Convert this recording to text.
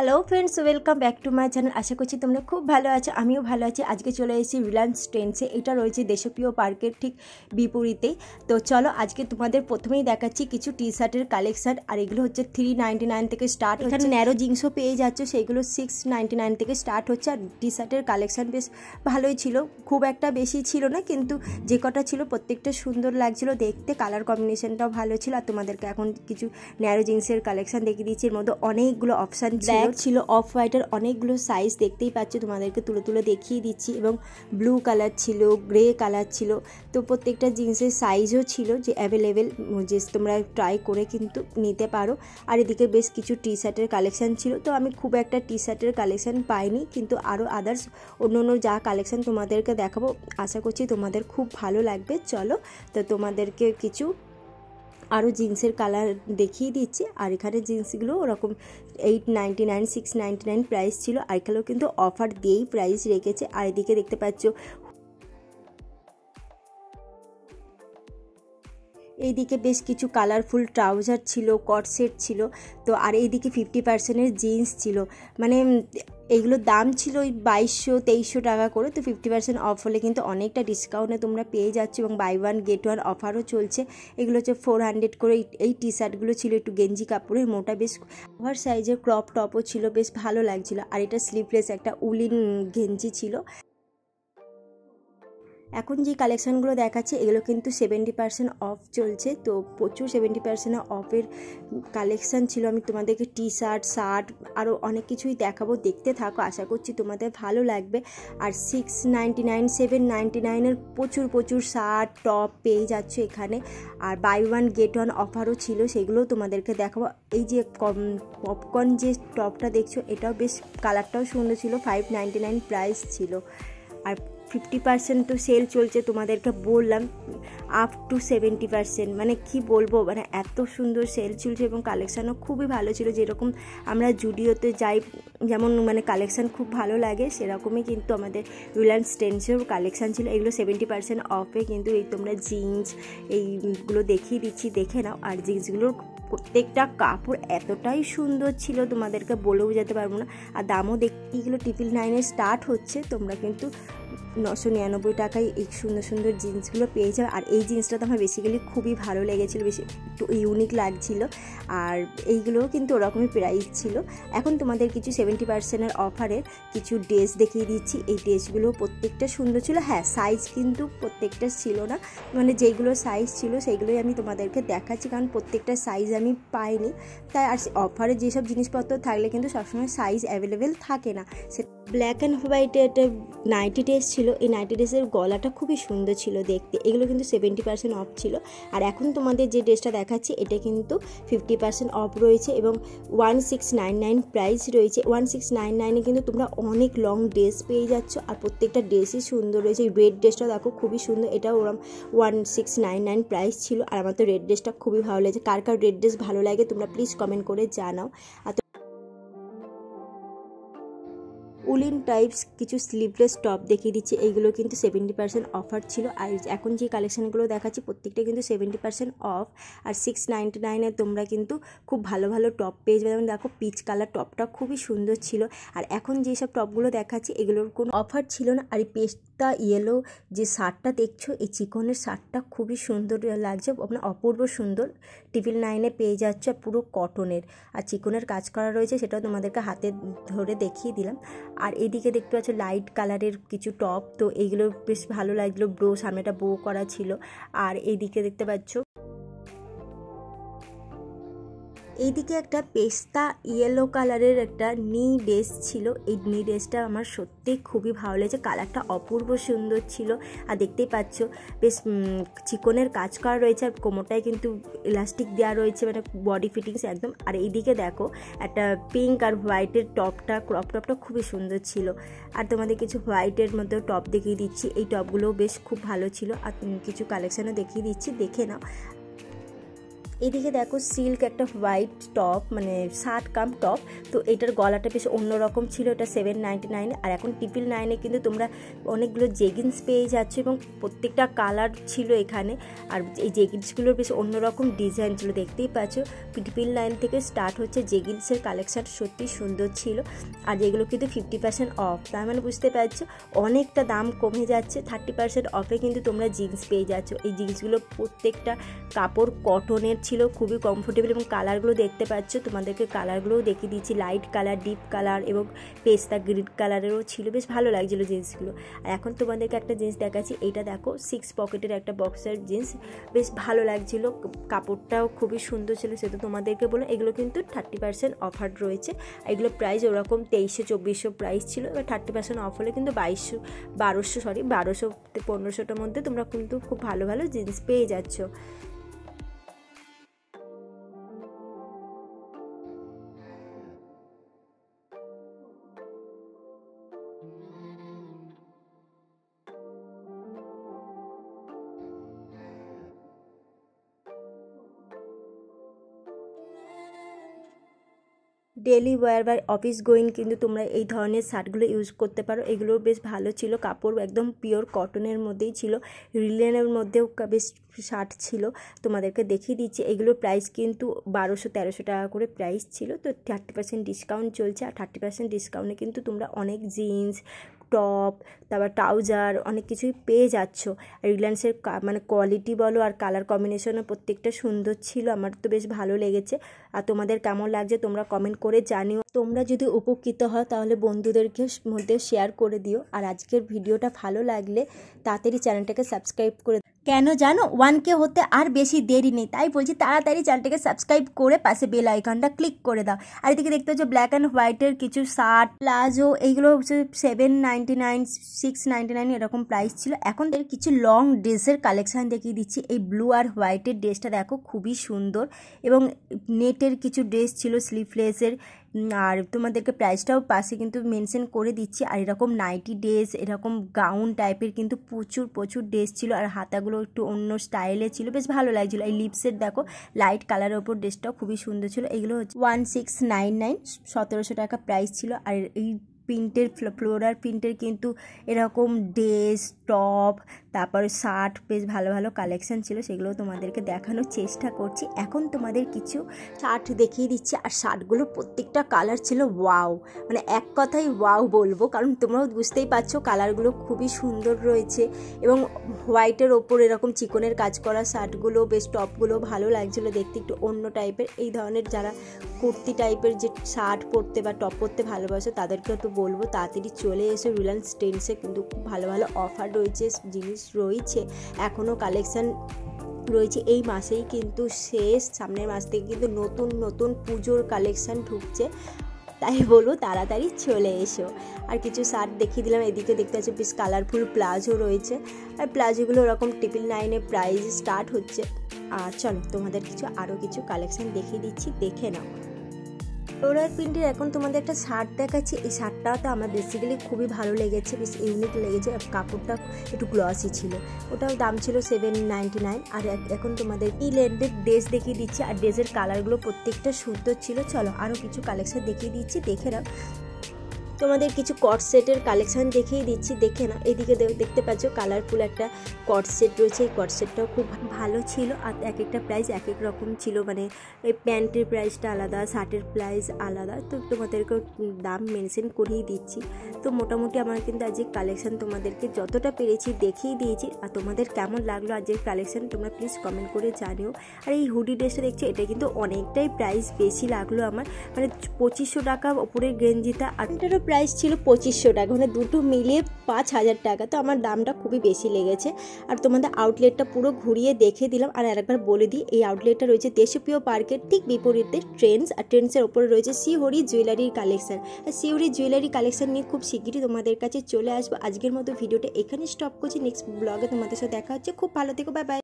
Hello friends, welcome back to my channel. আশা করছি তোমরা খুব ভালো আছো, আমিও ভালো আছি। আজকে চলে এসেছি রিলায়েন্স ট্রেন্ডসে। এটা রয়েছে দেশপ্রিয় পার্কের ঠিক বিপরীতেই। তো চলো আজকে তোমাদের প্রথমেই দেখাচ্ছি কিছু টি শার্টের কালেকশান। আর এগুলো হচ্ছে 399 থেকে স্টার্ট। এখানে ন্যারো জিন্সও পেয়ে যাচ্ছ, সেইগুলো 699 থেকে স্টার্ট হচ্ছে। আর টি শার্টের কালেকশান বেশ ভালোই ছিল, খুব একটা বেশি ছিল না, কিন্তু যে কটা ছিল প্রত্যেকটা সুন্দর লাগছিল দেখতে। কালার কম্বিনেশনটাও ভালো ছিল। আর তোমাদেরকে এখন কিছু ন্যারো জিন্সের কালেকশান দেখিয়ে দিচ্ছি। এর মধ্যে অনেকগুলো অপশান ছিল, অফ হোয়াইটের অনেকগুলো সাইজ দেখতেই পাচ্ছ, তোমাদেরকে তুলে তুলে দেখিয়ে দিচ্ছি। এবং ব্লু কালার ছিল, গ্রে কালার ছিল। তো প্রত্যেকটা জিন্সের সাইজও ছিল যে অ্যাভেলেবেল, যে তোমরা ট্রাই করে কিন্তু নিতে পারো। আর এদিকে বেশ কিছু টি শার্টের কালেকশান ছিল। তো আমি খুব একটা টি শার্টের কালেকশান পাইনি, কিন্তু আরও আদার্স অন্য যা কালেকশান তোমাদেরকে দেখাবো, আশা করছি তোমাদের খুব ভালো লাগবে। চলো তো তোমাদেরকে কিছু আরও জিন্সের কালার দেখিয়ে দিচ্ছি। আর এখানে জিন্সগুলো ওরকম 899 699 প্রাইস ছিল। আর এখানেও কিন্তু অফার দিয়েই প্রাইস রেখেছে। আর এদিকে দেখতে পাচ্ছ এইদিকে বেশ কিছু কালারফুল ট্রাউজার ছিল, কট সেট ছিল। তো আর এইদিকে 50%-এর জিন্স ছিল। মানে এইগুলোর দাম ছিল ওই 2200-2300 টাকা করে। তো 50% অফ হলে কিন্তু অনেকটা ডিসকাউন্টে তোমরা পেয়ে যাচ্ছ। এবং বাই ওয়ান গেট ওয়ান অফারও চলছে। এগুলো হচ্ছে 400 করে। এই টি শার্টগুলো ছিল একটু গেঞ্জি কাপড়ের, মোটা, বেশ ওভার সাইজের ক্রপ টপও ছিল, বেশ ভালো লাগছিল। আর এটা স্লিভলেস একটা উলিন গেঞ্জি ছিল। এখন যে কালেকশানগুলো দেখাচ্ছে এগুলো কিন্তু 70% অফ চলছে। তো প্রচুর 70% অফের কালেকশান ছিল। আমি তোমাদেরকে টি শার্ট, শার্ট আরও অনেক কিছুই দেখাবো, দেখতে থাকো, আশা করছি তোমাদের ভালো লাগবে। আর 699 799-এর প্রচুর শার্ট, টপ পেয়ে যাচ্ছ এখানে। আর বাই ওয়ান গেট ওয়ান অফারও ছিল, সেগুলোও তোমাদেরকে দেখাবো। এই যে পপকর্ন যে টপটা দেখছো, এটাও বেশ কালারটাও সুন্দর ছিল, 599 প্রাইস ছিল। আর 50% তো সেল চলছে, তোমাদেরকে বললাম আপ টু 70%। মানে কি বলবো, মানে এত সুন্দর সেল চলছে এবং কালেকশানও খুবই ভালো ছিল। যেরকম আমরা জুডিওতে যাই, যেমন মানে কালেকশান খুব ভালো লাগে, সেরকমই কিন্তু আমাদের রিলায়েন্স ট্রেন্ডসেও কালেকশান ছিল। এগুলো 70% অফে কিন্তু এই তোমরা জিন্স এইগুলো দেখিয়ে দিচ্ছি, দেখে নাও। আর জিন্সগুলোর প্রত্যেকটা কাপড় এতটাই সুন্দর ছিল, তোমাদেরকে বলেও যেতে পারবো না। আর দামও এইগুলো 999 স্টার্ট হচ্ছে। তোমরা কিন্তু 999 টাকায় এই সুন্দর সুন্দর জিন্সগুলো পেয়ে যাবে। আর এই জিন্সটা তো আমার বেসিক্যালি খুবই ভালো লেগেছিলো, বেশি একটু ইউনিক লাগছিল। আর এইগুলোও কিন্তু ওরকমই প্রাইস ছিল। এখন তোমাদের কিছু 70%-এর অফারের কিছু ড্রেস দেখিয়ে দিচ্ছি। এই ড্রেসগুলো প্রত্যেকটা সুন্দর ছিল। হ্যাঁ, সাইজ কিন্তু প্রত্যেকটা ছিল না, মানে যেইগুলো সাইজ ছিল সেইগুলোই আমি তোমাদেরকে দেখাচ্ছি, কারণ প্রত্যেকটা সাইজ আমি পাইনি। তাই আর অফারে যেসব জিনিসপত্র থাকলে কিন্তু সবসময় সাইজ অ্যাভেলেবেল থাকে না। সে ব্ল্যাক অ্যান্ড হোয়াইটে একটা নাইটি ড্রেস ছিল। এই নাইটি ড্রেসের গলাটা খুবই সুন্দর ছিল দেখতে। এগুলো কিন্তু 70% অফ ছিল। আর এখন তোমাদের যে ড্রেসটা দেখাচ্ছি এটা কিন্তু 50% অফ রয়েছে এবং 1699 প্রাইস রয়েছে। 1699-এ কিন্তু তোমরা অনেক লং ড্রেস পেয়ে যাচ্ছ। আর প্রত্যেকটা ড্রেসই সুন্দর রয়েছে। এই রেড ড্রেসটা দেখো, খুবই সুন্দর। এটাও ওরম 1699 প্রাইস ছিল। আর আমার তো রেড ড্রেসটা খুবই ভালো লেগেছে। কার কার রেড ড্রেস ভালো লাগে তোমরা প্লিজ কমেন্ট করে জানাও। আর উলিন টাইপস কিছু স্লিভলেস টপ দেখিয়ে দিচ্ছি। এইগুলো কিন্তু 70% অফার ছিল। আর এখন যে কালেকশানগুলো দেখাচ্ছি প্রত্যেকটা কিন্তু 70% অফ। আর 699-এ তোমরা কিন্তু খুব ভালো ভালো টপ পেয়ে যাবে। যেমন দেখো, পিচ কালার টপটা খুবই সুন্দর ছিল। আর এখন যেসব টপগুলো দেখাচ্ছি এগুলোর কোনো অফার ছিল না। আর এই পেস্তা ইয়েলো যে শার্টটা দেখছো, এই চিকনের শার্টটা খুবই সুন্দর লাগছে, মানে অপূর্ব সুন্দর। 999-এ পেয়ে যাচ্ছ, পুরো কটনের আর চিকনের কাজ করা রয়েছে, সেটাও তোমাদেরকে হাতে ধরে দেখিয়ে দিলাম। আর এদিকে দেখতে পাচ্ছ লাইট কালারের কিছু টপ। তো এইগুলো বেশ ভালো লাগলো, সামনেটা বো করা ছিল। আর এইদিকে দেখতে পাচ্ছ এইদিকে একটা পেস্তা ইয়েলো কালারের একটা নি ড্রেস ছিল। এই নি ড্রেসটা আমার সত্যি খুবই ভালো লেগেছে, কালারটা অপূর্ব সুন্দর ছিল। আর দেখতেই পাচ্ছ বেশ চিকনের কাজ করা রয়েছে। আর কোমরটায় কিন্তু ইলাস্টিক দেওয়া রয়েছে, মানে বডি ফিটিংস একদম। আর এইদিকে দেখো একটা পিঙ্ক আর হোয়াইটের টপটা, ক্রপ টপটা খুবই সুন্দর ছিল। আর তোমাদের কিছু হোয়াইটের মধ্যে টপ দেখিয়ে দিচ্ছি। এই টপগুলোও বেশ খুব ভালো ছিল। আর কিছু কালেকশানও দেখিয়ে দিচ্ছি, দেখে নাও। এদিকে দেখো সিল্ক একটা হোয়াইট টপ, মানে শার্ট কাম টপ। তো এটার গলাটা বেশ অন্যরকম ছিল, এটা 799, আর এখন 999 কিন্তু তোমরা অনেকগুলো জেগিন্স পেয়ে যাচ্ছ এবং প্রত্যেকটা কালার ছিল এখানে। আর এই জেগিন্সগুলোর বেশ অন্যরকম ডিজাইন ছিল, দেখতেই পাচ্ছ। 999 থেকে স্টার্ট হচ্ছে জেগিন্সের কালেকশান, সত্যি সুন্দর ছিল। আর এগুলো কিন্তু 50% অফ, তার মানে বুঝতে পারছো অনেকটা দাম কমে যাচ্ছে। 30% অফে কিন্তু তোমরা জিন্স পেয়ে যাচ্ছ। এই জিন্সগুলো প্রত্যেকটা কাপড় কটনের ছিল, খুবই কমফোর্টেবল, এবং কালারগুলো দেখতে পাচ্ছ, তোমাদেরকে কালারগুলোও দেখিয়ে দিচ্ছি। লাইট কালার, ডিপ কালার এবং পেস্তা গ্রিন কালারেরও ছিল, বেশ ভালো লাগছিলো জিন্সগুলো। আর এখন তোমাদেরকে একটা জিন্স দেখাচ্ছি, এইটা দেখো 6 পকেটের একটা বক্সের জিন্স, বেশ ভালো লাগছিলো, কাপড়টাও খুবই সুন্দর ছিল। সেটা তোমাদেরকে বলো, এগুলো কিন্তু 30% অফার রয়েছে। এগুলো প্রাইস ওরকম 2300-2400 প্রাইস ছিল, এবার 30% অফ হলে কিন্তু 1200-1500টার মধ্যে তোমরা কিন্তু খুব ভালো ভালো জিন্স পেয়ে যাচ্ছ। ডেলি ওয়্যার বা অফিস গোয়িং কিন্তু তোমরা এই ধরনের শার্টগুলো ইউজ করতে পারো। এগুলো বেশ ভালো ছিল, কাপড় একদম পিওর কটনের মধ্যেই ছিল, রিলেনের মধ্যেও বেশ শার্ট ছিল, তোমাদেরকে দেখিয়ে দিচ্ছি। এগুলোর প্রাইস কিন্তু 1200-1300 টাকা করে প্রাইস ছিল। তো 30% ডিসকাউন্ট চলছে, আর 30% ডিসকাউন্টে কিন্তু তোমরা অনেক জিন্স, টপ, তারপর ট্রাউজার অনেক কিছুই পেয়ে যাচ্ছ। রিলায়েন্সের মানে কোয়ালিটি বলো আর কালার কম্বিনেশনও প্রত্যেকটা সুন্দর ছিল, আমার তো বেশ ভালো লেগেছে। আর তোমাদের কেমন লাগছে তোমরা কমেন্ট করে জানিও। তোমরা যদি উপকৃত হও তাহলে বন্ধুদেরকে মধ্যে শেয়ার করে দিও। আর আজকের ভিডিওটা ভালো লাগলে তাড়াতাড়ি চ্যানেলটাকে সাবস্ক্রাইব করে, কেন জানো 1K হতে আর বেশি দেরি নেই, তাই বলছি তাড়াতাড়ি চ্যানেলটাকে সাবস্ক্রাইব করে পাশে বেল আইকনটা ক্লিক করে দাও। আর এদিকে দেখতে হচ্ছে ব্ল্যাক অ্যান্ড হোয়াইটের কিছু শার্ট, প্লাজো, এইগুলো হচ্ছে 799, 699 এরকম প্রাইস ছিল। এখন এর কিছু লং ড্রেসের কালেকশান দেখিয়ে দিচ্ছি। এই ব্লু আর হোয়াইটের ড্রেসটা দেখো খুবই সুন্দর, এবং নেটের কিছু ড্রেস ছিল স্লিভলেসের, আর তোমাদেরকে প্রাইসটাও পাশে কিন্তু মেনশন করে দিচ্ছি। আর এরকম নাইটি ড্রেস, এরকম গাউন টাইপের কিন্তু প্রচুর ড্রেস ছিল, আর হাতাগুলো একটু অন্য স্টাইলে ছিল, বেশ ভালো লাগছিলো। এই লিপসের দেখো লাইট কালারের ওপর ড্রেসটাও খুবই সুন্দর ছিল। এগুলো হচ্ছে 1699, 1700 টাকা প্রাইস ছিল। আর এই প্রিন্টের ফ্লোরাল প্রিন্টের কিন্তু এরকম ড্রেস, টপ, তারপরে শার্ট বেশ ভালো ভালো কালেকশান ছিল, সেগুলো তোমাদেরকে দেখানোর চেষ্টা করছি। এখন তোমাদের কিছু শার্ট দেখিয়ে দিচ্ছি, আর শার্টগুলো প্রত্যেকটা কালার ছিল ওয়াও, মানে এক কথাই ওয়াও বলবো, কারণ তোমরাও বুঝতেই পারছো কালারগুলো খুবই সুন্দর রয়েছে। এবং হোয়াইটের ওপর এরকম চিকনের কাজ করা শার্টগুলো, বেশ টপগুলো ভালো লাগছিলো দেখতে, একটু অন্য টাইপের। এই ধরনের যারা কুর্তি টাইপের যে শার্ট পরতে বা টপ পরতে ভালোবাসো তাদেরকে তো বলবো তাড়াতাড়ি চলে এসো রিলায়েন্স ট্রেন্ডসে, কিন্তু খুব ভালো ভালো অফার রয়েছে, জিনিস রয়েছে, এখনও কালেকশান রয়েছে। এই মাসেই কিন্তু শেষ, সামনের মাস থেকে কিন্তু নতুন পুজোর কালেকশান ঢুকছে, তাই বলো তাড়াতাড়ি চলে এসো। আর কিছু শার্ট দেখিয়ে দিলাম। এদিকে দেখতে পাচ্ছি বেশ কালারফুল প্লাজো রয়েছে, আর প্লাজোগুলো ওরকম 999 প্রাইস স্টার্ট হচ্ছে। আর চলো তোমাদের আরও কিছু কালেকশান দেখিয়ে দিচ্ছি, দেখে নাও। ফ্লোরাল প্রিন্টের এখন তোমাদের একটা শার্ট দেখাচ্ছি। এই শার্টটাও তো আমার বেসিক্যালি খুবই ভালো লেগেছে, বেশ ইউনিক লেগেছে, কাপড়টা একটু গ্লসি ছিল, ওটাও দাম ছিল 799। আর এখন তোমাদের এই লেন্ডের ড্রেস দেখিয়ে দিচ্ছি, আর ড্রেসের কালারগুলো প্রত্যেকটা সুন্দর ছিল। চলো আরও কিছু কালেকশান দেখিয়ে দিচ্ছি, দেখে নাও। তোমাদের কিছু কট সেটের কালেকশান দেখিয়ে দিচ্ছি, দেখে না। এদিকে দেখতে পাচ্ছ কালারফুল একটা কট সেট রয়েছে, এই কট সেটটাও খুব ভালো ছিল। আর এক একটা প্রাইস এক এক রকম ছিল, মানে এই প্যান্টের প্রাইসটা আলাদা, শার্টের প্রাইস আলাদা, তো তোমাদেরকে দাম মেনশন করেই দিচ্ছি। তো মোটামুটি আমার কিন্তু আজকে কালেকশান তোমাদেরকে যতটা পেরেছি দেখিয়ে দিয়েছি। আর তোমাদের কেমন লাগলো আজকের কালেকশান তোমরা প্লিজ কমেন্ট করে জানিও। আর এই হুডি ড্রেসটা দেখছি, এটা কিন্তু অনেকটাই প্রাইস বেশি লাগলো আমার, মানে 2500 টাকা ওপরের গেঞ্জিটা, আর এটারও প্রাইস ছিল 2500 টাকা, মানে দুটো মিলিয়ে 5000 টাকা। তো আমার দামটা খুবই বেশি লেগেছে। আর তোমাদের আউটলেটটা পুরো ঘুরিয়ে দেখে দিলাম। আর আরেকবার বলে দিই, এই আউটলেটটা রয়েছে দেশপ্রিয় পার্কের ঠিক বিপরীতে ট্রেন্ডস, আর ট্রেন্ডসের ওপরে রয়েছে শ্রীহরি জুয়েলারির কালেকশান। আর শ্রীহরি জুয়েলারি কালেকশান নিয়ে খুব শিগগিরই তোমাদের কাছে চলে আসবো। আজকের মতো ভিডিওটা এখানে স্টপ করছি, নেক্সট ব্লগে তোমাদের সাথে দেখা হচ্ছে। খুব ভালো থেকো, বাই বাই।